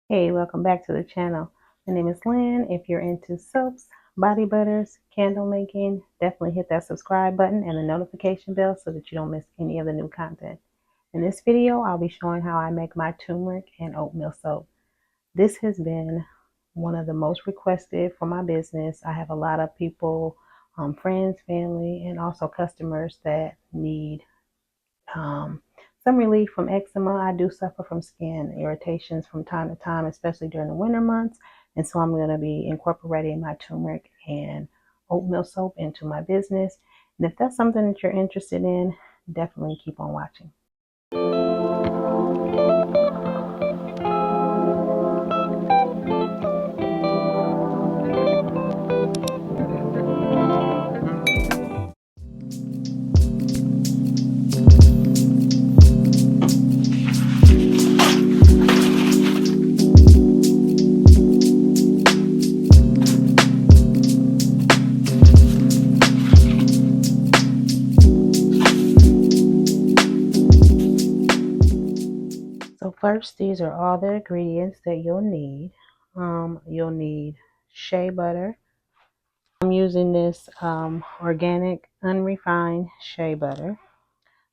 Hey, welcome back to the channel. My name is Lynn. If you're into soaps, body butters, candle making, definitely hit that subscribe button and the notification bell so that you don't miss any of the new content. In this video, I'll be showing how I make my turmeric and oatmeal soap. This has been one of the most requested for my business. I have a lot of people, friends, family, and also customers that need um, some relief from eczema. I do suffer from skin irritations from time to time, especially during the winter months. And so I'm going to be incorporating my turmeric and oatmeal soap into my business. And if that's something that you're interested in, definitely keep on watching. So first, these are all the ingredients that you'll need. You'll need shea butter. I'm using this organic, unrefined shea butter.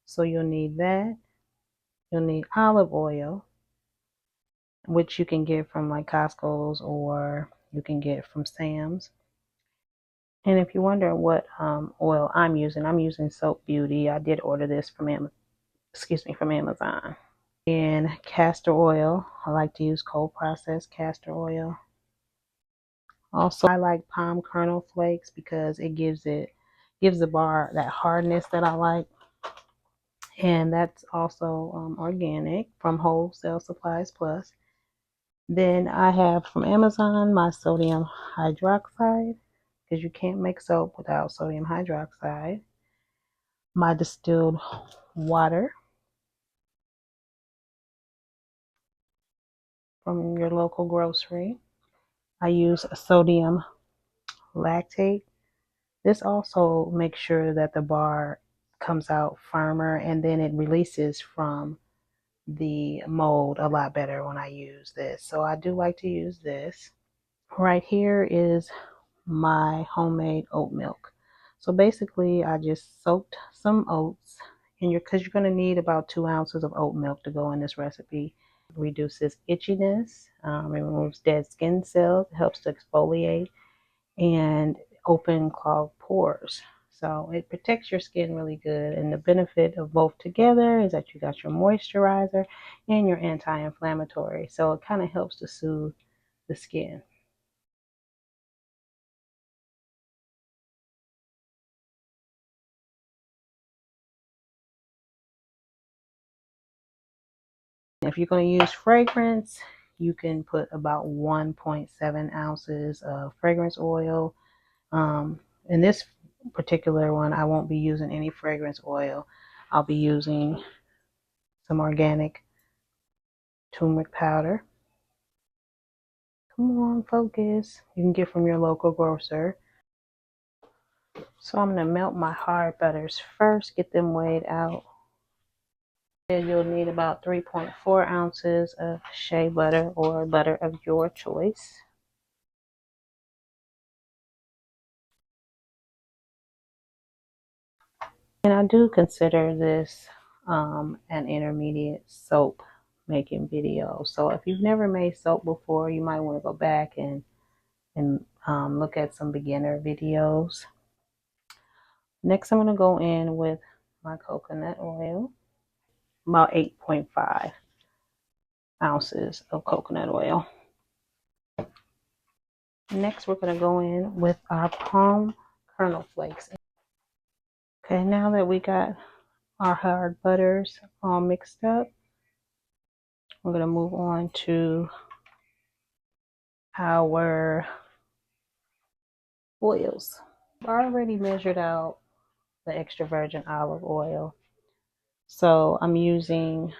So you'll need that. You'll need olive oil, which you can get from like Costco's or you can get from Sam's. And if you're wondering what oil I'm using Soap Beauty. I did order this from Amazon. And castor oil. I like to use cold processed castor oil. Also, I like palm kernel flakes because it gives the bar that hardness that I like. And that's also organic from Wholesale Supplies Plus. Then I have from Amazon my sodium hydroxide, because you can't make soap without sodium hydroxide. My distilled water from your local grocery. I use sodium lactate. This also makes sure that the bar comes out firmer and then it releases from the mold a lot better when I use this. So I do like to use this. Right here is my homemade oat milk. So basically I just soaked some oats because you're going to need about 2 ounces of oat milk to go in this recipe. It reduces itchiness, it removes dead skin cells, it helps to exfoliate and open clogged pores. So it protects your skin really good, and the benefit of both together is that you got your moisturizer and your anti-inflammatory. So it kind of helps to soothe the skin. If you're going to use fragrance, you can put about 1.7 ounces of fragrance oil. In this particular one, I won't be using any fragrance oil. I'll be using some organic turmeric powder. Come on, focus. You can get from your local grocer. So I'm going to melt my hard butters first, get them weighed out. And you'll need about 3.4 ounces of shea butter or butter of your choice. And I do consider this an intermediate soap making video. So if you've never made soap before, you might want to go back and look at some beginner videos. Next, I'm going to go in with my coconut oil, about 8.5 ounces of coconut oil. Next, we're going to go in with our palm kernel flakes. Okay, now that we got our hard butters all mixed up, we're going to move on to our oils. I already measured out the extra virgin olive oil. So I'm using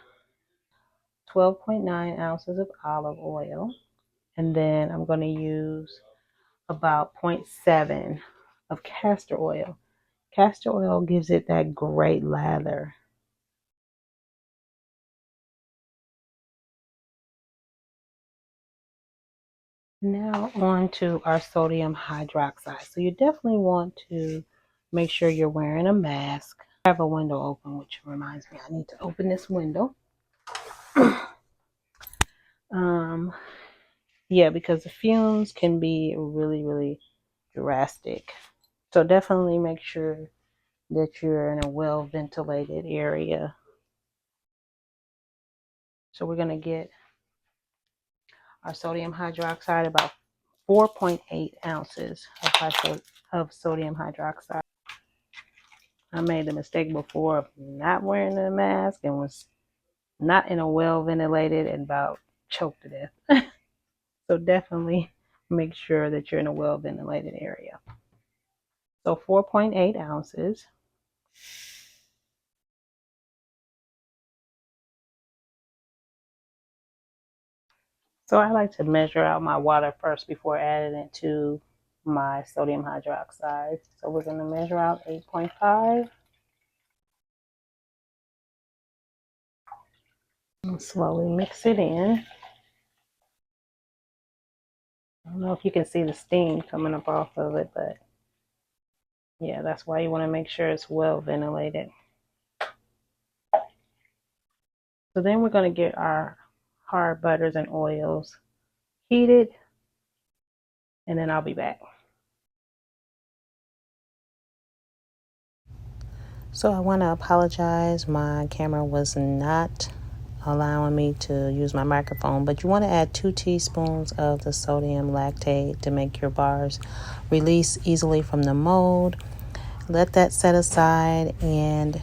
12.9 ounces of olive oil. And then I'm going to use about 0.7 of castor oil. Castor oil gives it that great lather. Now on to our sodium hydroxide. So you definitely want to make sure you're wearing a mask. I have a window open, which reminds me I need to open this window. Yeah, because the fumes can be really, really drastic. So definitely make sure that you're in a well ventilated area. So we're going to get our sodium hydroxide, about 4.8 ounces of sodium hydroxide. I made the mistake before of not wearing a mask and was not in a well ventilated and about choked to death. So definitely make sure that you're in a well ventilated area. So 4.8 ounces. So I like to measure out my water first before adding it to my sodium hydroxide. So we're going to measure out 8.5. And slowly mix it in. I don't know if you can see the steam coming up off of it, but yeah, that's why you want to make sure it's well ventilated. So then we're going to get our hard butters and oils heated, and then I'll be back. So I want to apologize. My camera was not allowing me to use my microphone, but you want to add 2 teaspoons of the sodium lactate to make your bars release easily from the mold. Let that set aside and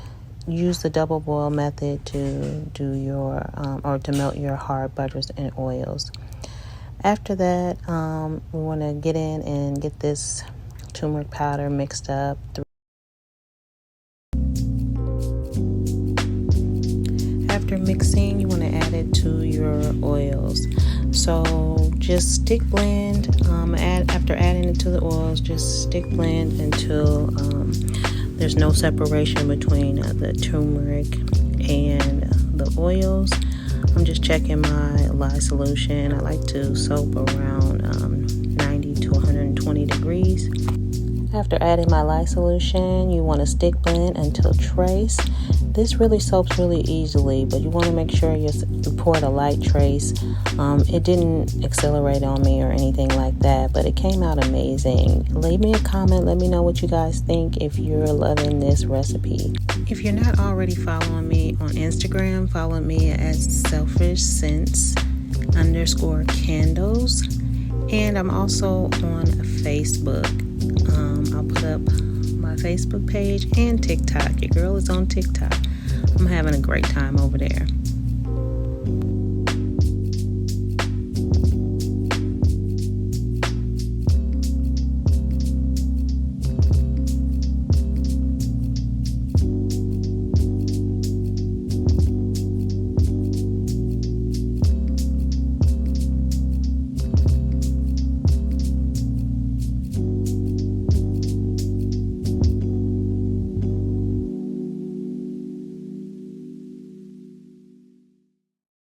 use the double boil method to do your or to melt your hard butters and oils. After that, we want to get in and get this turmeric powder mixed up. After mixing, you want to add it to your oils. So just stick blend. After adding it to the oils, just stick blend until there's no separation between the turmeric and the oils. I'm just checking my lye solution. I like to soak around 90 to 120 degrees. After adding my lye solution, you want to stick blend until trace. This really soaks really easily, but you want to make sure you pour a light trace. It didn't accelerate on me or anything like that, but it came out amazing. Leave me a comment. Let me know what you guys think if you're loving this recipe. If you're not already following me on Instagram, follow me at selfish_scents_candles. And I'm also on Facebook. I'll put up my Facebook page and TikTok. Your girl is on TikTok. I'm having a great time over there.